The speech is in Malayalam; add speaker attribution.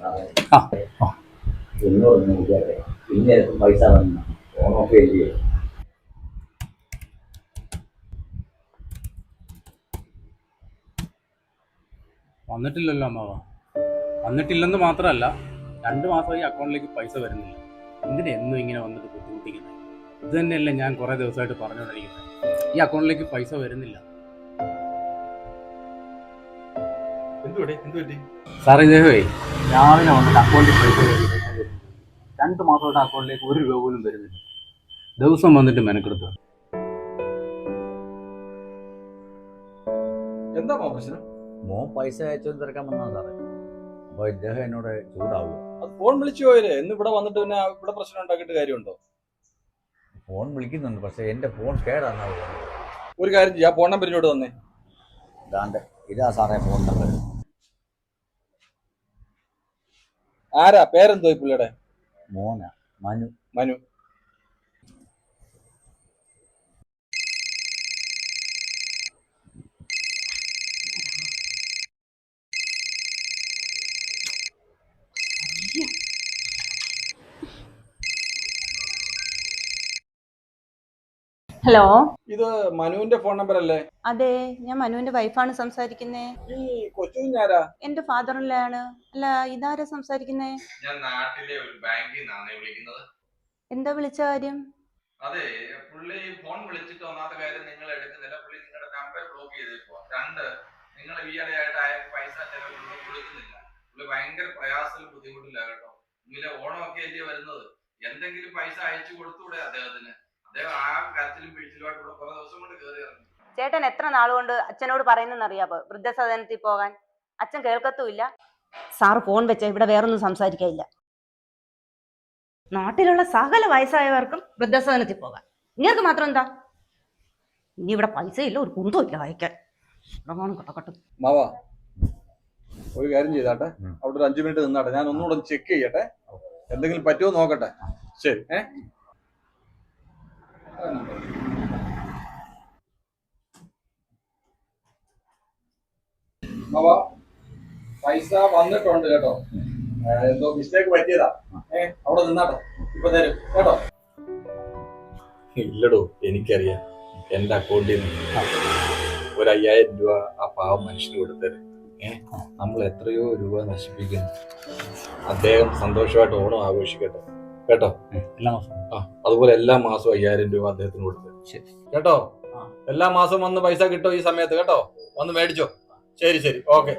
Speaker 1: ആ ആ
Speaker 2: എന്നോട് വിചാരിച്ചേ പിന്നെ പൈസ വന്നു ഓണമൊക്കെ ഇല്ലയോ.
Speaker 1: വന്നിട്ടില്ലല്ലോ അമ്മാവ. വന്നിട്ടില്ലെന്ന് മാത്രമല്ല, 2 മാസമായി അക്കൗണ്ടിലേക്ക് പൈസ വരുന്നില്ല. എന്തിനാ എന്നും ഇങ്ങനെ വന്നിട്ട് ബുദ്ധിമുട്ടിക്കുന്നത്? ഇത് തന്നെയല്ലേ ഞാൻ കുറേ ദിവസമായിട്ട് പറഞ്ഞുകൊണ്ടിരിക്കുന്നത്, ഈ അക്കൗണ്ടിലേക്ക് പൈസ വരുന്നില്ല. സാർ ഇദ്ദേഹമേ രാവിലെ വന്നിട്ട് അക്കൗണ്ടിൽ പൈസ വരുന്നില്ല. 2 മാസമായിട്ട് അക്കൗണ്ടിലേക്ക് 1 രൂപ പോലും വരുന്നില്ല. ദിവസം വന്നിട്ട് മെനക്കെടുത്തു.
Speaker 3: എന്താ പ്രശ്നം?
Speaker 2: മോൻ പൈസ അയച്ചോന്ന് തിരക്കാൻ വന്നാ സാറേ. അപ്പൊ ഇദ്ദേഹം എന്നോട് ചൂടാവുക.
Speaker 3: അത് ഫോൺ വിളിച്ചു പോയില്ലേ? ഇന്ന് ഇവിടെ വന്നിട്ട് പിന്നെ ഇവിടെ പ്രശ്നം ഉണ്ടാക്കിയിട്ട് കാര്യമുണ്ടോ?
Speaker 2: ഫോൺ വിളിക്കുന്നുണ്ട്, പക്ഷെ എന്റെ ഫോൺ കേടാന്നാ പോകുന്നത്.
Speaker 3: ഒരു കാര്യം ചെയ്യാം, ഫോൺ നമ്പർ ഇങ്ങോട്ട് തന്നെ.
Speaker 2: ദാണ്ട് ഇതാ സാറേ ഫോൺ നമ്പർ.
Speaker 3: ആരാ? പേരെന്തോ ഈ പുള്ളിയുടെ?
Speaker 2: മോന മനു.
Speaker 3: മനു.
Speaker 4: ഹലോ,
Speaker 3: ഇത് മനുവിന്റെ ഫോൺ നമ്പർ അല്ലേ?
Speaker 4: അതെ, ഞാൻ മനുവിന്റെ വൈഫാണ് സംസാരിക്കുന്നേ.
Speaker 3: ഈ കൊച്ചുകുഞ്ഞാരാ?
Speaker 4: എന്റെ ഫാദറിലാണ്. അല്ല, ഇതാരാ സംസാരിക്കുന്നേ?
Speaker 5: ഞാൻ നാട്ടിലെ ഒരു ബാങ്കിൽ നിന്നാണ് വിളിക്കുന്നത്.
Speaker 4: എന്താ വിളിച്ച കാര്യം?
Speaker 5: അതെ, പുള്ളി ഫോൺ വിളിച്ചിട്ട് ഒന്നാമത്തെ കാര്യം നിങ്ങൾ എടുക്കുന്നില്ല. പുള്ളി നിങ്ങളുടെ നമ്പർ ബ്ലോക്ക് ചെയ്തേക്കുവാ. 2, നിങ്ങൾ ഈയിടെയായിട്ട് അയാൾക്ക് പൈസ ചെലവിലൊന്നും കൊടുക്കുന്നില്ല. പുള്ളി ഭയങ്കര പ്രയാസത്തിലും ബുദ്ധിമുട്ടില്ല കേട്ടോ. ഇങ്ങനെ ഓണമൊക്കെ അല്ലേ വരുന്നത്, എന്തെങ്കിലും പൈസ അയച്ചു കൊടുത്തൂടെ അദ്ദേഹത്തിന്? അദ്ദേഹം ആ കരച്ചിലും പിഴിച്ചിലുമായിട്ട് ഇവിടെ കുറെ ദിവസം കൊണ്ട് കയറി ഇറങ്ങി.
Speaker 4: ചേട്ടൻ എത്ര നാളുകൊണ്ട് അച്ഛനോട് പറയുന്നറിയാപ്പോ വൃദ്ധസദനത്തിൽ പോകാൻ? അച്ഛൻ കേൾക്കത്തുമില്ല. സാറ് ഫോൺ വെച്ച ഇവിടെ വേറൊന്നും സംസാരിക്കില്ല. നാട്ടിലുള്ള സകല വയസ്സായവർക്കും വൃദ്ധസദനത്തിൽ പോകാൻ, നിങ്ങൾക്ക് മാത്രം എന്താ? ഇനി ഇവിടെ പൈസ ഇല്ല, ഒരു കുന്തവും ഇല്ല അയക്കാൻ. കിടക്കട്ടെ
Speaker 3: മാവാ, ഒരു കാര്യം ചെയ്താട്ടെ, അവിടെ ഒരു 5 മിനിറ്റ് നിന്നാട്ടെ, ഞാൻ ഒന്നുകൂടെ ചെക്ക് ചെയ്യട്ടെ, എന്തെങ്കിലും പറ്റുമോ നോക്കട്ടെ. ശരി. മാവാ, പൈസ വന്നിട്ടുണ്ട് കേട്ടോ. എന്തോ മിസ്റ്റേക്ക് പറ്റിയതാ. അവിടെ നിന്നാട്ടെ, ഇപ്പൊ തരും കേട്ടോ. ഇല്ലടോ, എനിക്കറിയാം. എന്റെ അക്കൗണ്ടിൽ നിന്ന് ഒരു 5000 രൂപ ആ പാവം മനുഷ്യന് കൊടുത്തത്. നമ്മൾ എത്രയോ രൂപ നശിപ്പിക്കുന്നു. അദ്ദേഹം സന്തോഷമായിട്ട് ഓണം ആഘോഷിക്കട്ടെ കേട്ടോ.
Speaker 1: എല്ലാ മാസവും
Speaker 3: അതുപോലെ എല്ലാ മാസവും 5000 രൂപ അദ്ദേഹത്തിന് കൊടുത്തത് കേട്ടോ. എല്ലാ മാസവും വന്ന് പൈസ കിട്ടോ ഈ സമയത്ത് കേട്ടോ. വന്ന് മേടിച്ചോ. ശരി ശരി, ഓക്കെ.